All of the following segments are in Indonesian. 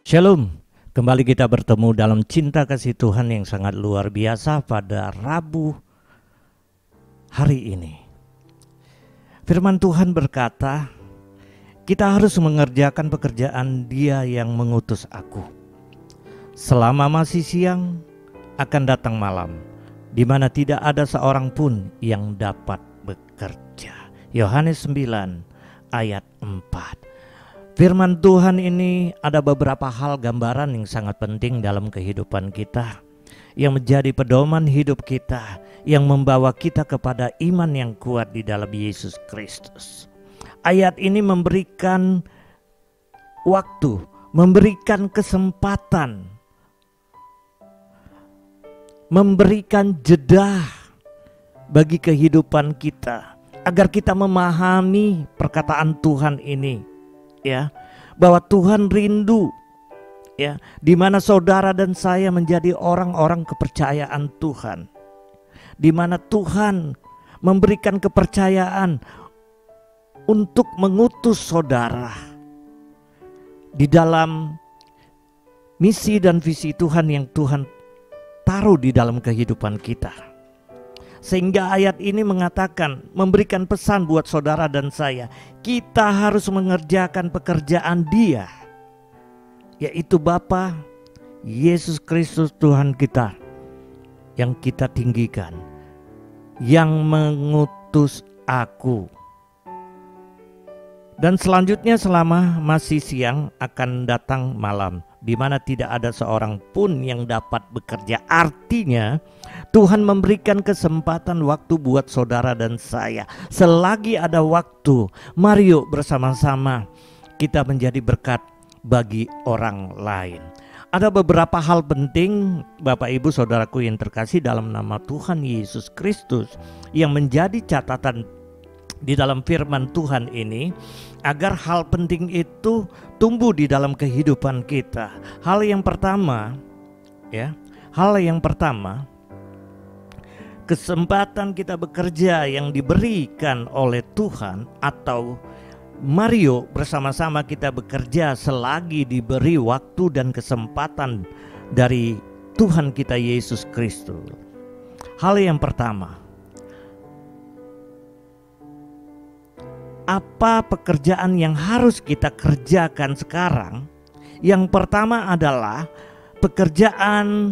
Shalom, kembali kita bertemu dalam cinta kasih Tuhan yang sangat luar biasa pada Rabu hari ini. Firman Tuhan berkata, kita harus mengerjakan pekerjaan Dia yang mengutus aku. Selama masih siang, akan datang malam, di mana tidak ada seorang pun yang dapat bekerja. Yohanes 9 ayat 4. Firman Tuhan ini ada beberapa hal gambaran yang sangat penting dalam kehidupan kita, yang menjadi pedoman hidup kita, yang membawa kita kepada iman yang kuat di dalam Yesus Kristus. Ayat ini memberikan waktu, memberikan kesempatan, memberikan jeda bagi kehidupan kita, agar kita memahami perkataan Tuhan ini. Ya, bahwa Tuhan rindu, ya, di mana saudara dan saya menjadi orang-orang kepercayaan Tuhan, di mana Tuhan memberikan kepercayaan untuk mengutus saudara di dalam misi dan visi Tuhan yang Tuhan taruh di dalam kehidupan kita. Sehingga ayat ini mengatakan, memberikan pesan buat saudara dan saya, kita harus mengerjakan pekerjaan Dia, yaitu Bapa Yesus Kristus Tuhan kita, yang kita tinggikan, yang mengutus aku. Dan selanjutnya selama masih siang akan datang malam, di mana tidak ada seorang pun yang dapat bekerja. Artinya Tuhan memberikan kesempatan waktu buat saudara dan saya. Selagi ada waktu, mari yuk bersama-sama kita menjadi berkat bagi orang lain. Ada beberapa hal penting Bapak Ibu Saudaraku yang terkasih dalam nama Tuhan Yesus Kristus yang menjadi catatan di dalam firman Tuhan ini, agar hal penting itu tumbuh di dalam kehidupan kita. Hal yang pertama, kesempatan kita bekerja yang diberikan oleh Tuhan, atau Mario bersama-sama kita bekerja selagi diberi waktu dan kesempatan dari Tuhan kita Yesus Kristus. Hal yang pertama, apa pekerjaan yang harus kita kerjakan sekarang? Yang pertama adalah pekerjaan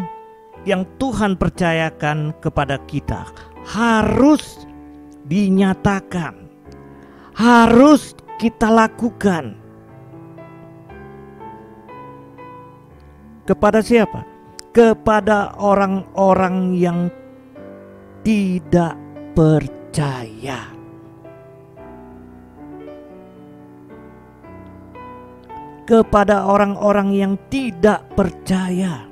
yang Tuhan percayakan kepada kita harus dinyatakan, harus kita lakukan. Kepada siapa? Kepada orang-orang yang tidak percaya. Kepada orang-orang yang tidak percaya.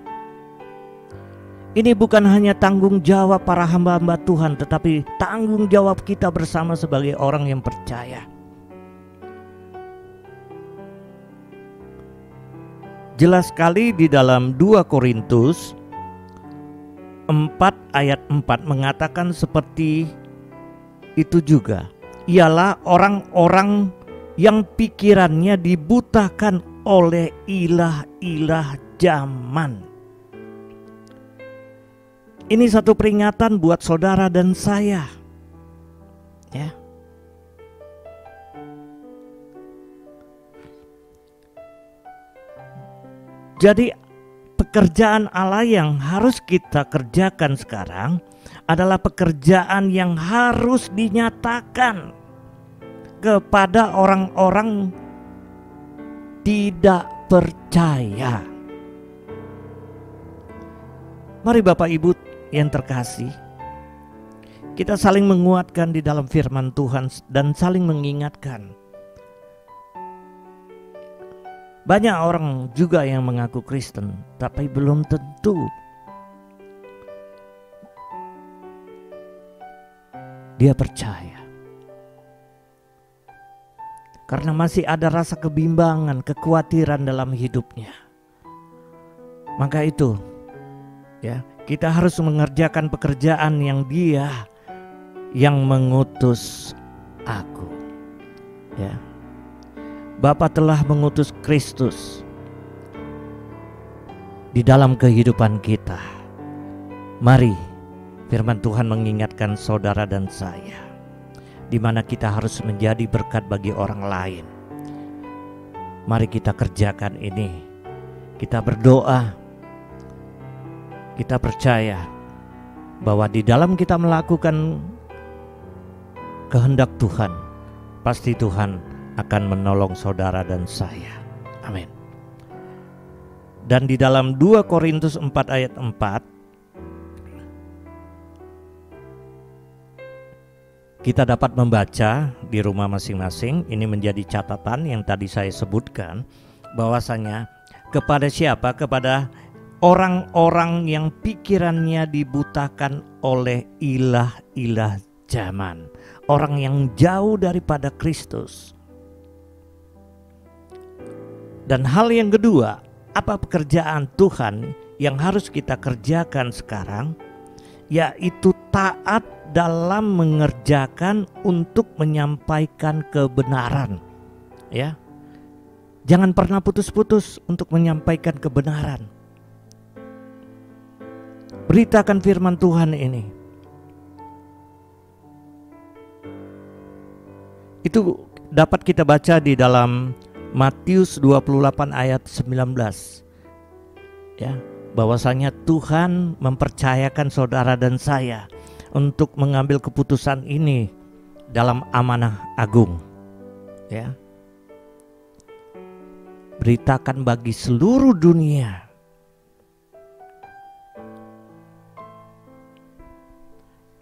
Ini bukan hanya tanggung jawab para hamba-hamba Tuhan, tetapi tanggung jawab kita bersama sebagai orang yang percaya. Jelas sekali di dalam 2 Korintus 4 ayat 4 mengatakan seperti itu juga. Ialah orang-orang yang pikirannya dibutakan oleh ilah-ilah zaman. Ini satu peringatan buat saudara dan saya, ya. Jadi pekerjaan Allah yang harus kita kerjakan sekarang adalah pekerjaan yang harus dinyatakan kepada orang-orang tidak percaya. Mari Bapak Ibu yang terkasih, kita saling menguatkan di dalam firman Tuhan dan saling mengingatkan. Banyak orang juga yang mengaku Kristen, tapi belum tentu dia percaya. Karena masih ada rasa kebimbangan, kekhawatiran dalam hidupnya. Maka itu, ya, kita harus mengerjakan pekerjaan yang Dia yang mengutus aku. Ya. Bapa telah mengutus Kristus di dalam kehidupan kita. Mari firman Tuhan mengingatkan saudara dan saya, di mana kita harus menjadi berkat bagi orang lain. Mari kita kerjakan ini. Kita berdoa, kita percaya bahwa di dalam kita melakukan kehendak Tuhan, pasti Tuhan akan menolong saudara dan saya. Amin. Dan di dalam 2 Korintus 4 ayat 4, kita dapat membaca di rumah masing-masing. Ini menjadi catatan yang tadi saya sebutkan, bahwasanya kepada siapa? Kepada orang-orang yang pikirannya dibutakan oleh ilah-ilah zaman, orang yang jauh daripada Kristus. Dan hal yang kedua, apa pekerjaan Tuhan yang harus kita kerjakan sekarang? Yaitu taat dalam mengerjakan untuk menyampaikan kebenaran. Ya, jangan pernah putus-putus untuk menyampaikan kebenaran. Beritakan firman Tuhan ini. Itu dapat kita baca di dalam Matius 28 ayat 19. Ya, bahwasanya Tuhan mempercayakan saudara dan saya untuk mengambil keputusan ini dalam amanah agung. Ya. Beritakan bagi seluruh dunia.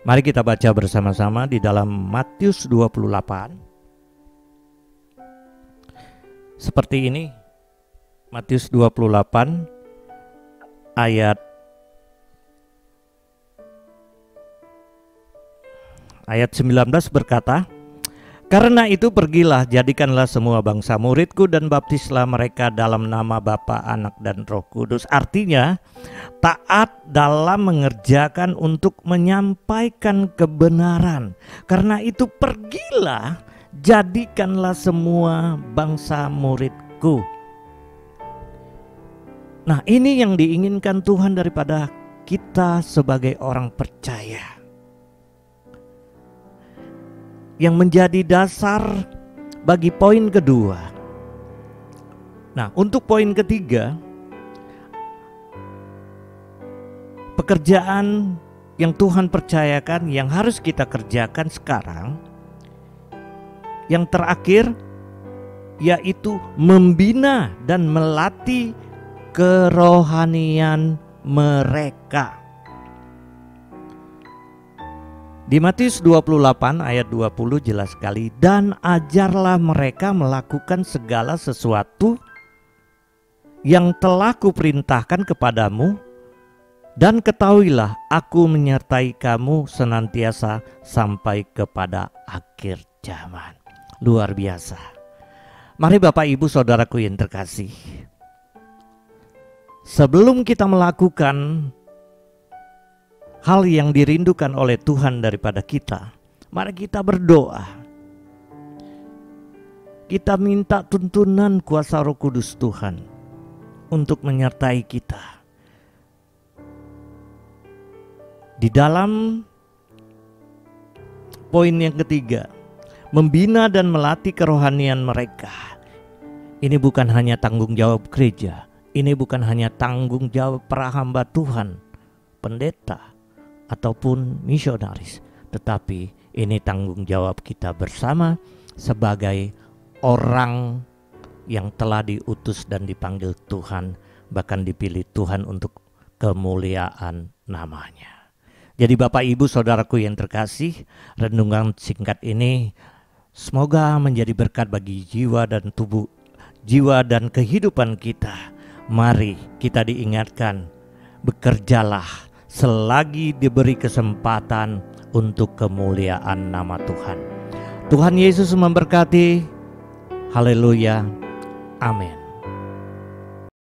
Mari kita baca bersama-sama di dalam Matius 28. Seperti ini, Matius 28 ayat 19 berkata, "Karena itu pergilah, jadikanlah semua bangsa muridku dan baptislah mereka dalam nama Bapa, Anak dan Roh Kudus." Artinya taat dalam mengerjakan untuk menyampaikan kebenaran. Karena itu pergilah, jadikanlah semua bangsa muridku. Nah, ini yang diinginkan Tuhan daripada kita sebagai orang percaya. Yang menjadi dasar bagi poin kedua. Nah, untuk poin ketiga, pekerjaan yang Tuhan percayakan yang harus kita kerjakan sekarang, yang terakhir, yaitu membina dan melatih kerohanian mereka. Di Matius 28 ayat 20 jelas sekali, "Dan ajarlah mereka melakukan segala sesuatu yang telah kuperintahkan kepadamu, dan ketahuilah aku menyertai kamu senantiasa sampai kepada akhir zaman." Luar biasa. Mari Bapak Ibu Saudaraku yang terkasih, sebelum kita melakukan hal yang dirindukan oleh Tuhan daripada kita, mari kita berdoa. Kita minta tuntunan kuasa Roh Kudus Tuhan untuk menyertai kita. Di dalam poin yang ketiga, membina dan melatih kerohanian mereka. Ini bukan hanya tanggung jawab gereja, ini bukan hanya tanggung jawab para hamba Tuhan, pendeta, ataupun misionaris, tetapi ini tanggung jawab kita bersama sebagai orang yang telah diutus dan dipanggil Tuhan, bahkan dipilih Tuhan untuk kemuliaan namanya. Jadi Bapak Ibu Saudaraku yang terkasih, renungan singkat ini semoga menjadi berkat bagi jiwa dan tubuh, jiwa dan kehidupan kita. Mari kita diingatkan, bekerjalah selagi diberi kesempatan untuk kemuliaan nama Tuhan. Tuhan Yesus memberkati. Haleluya. Amin.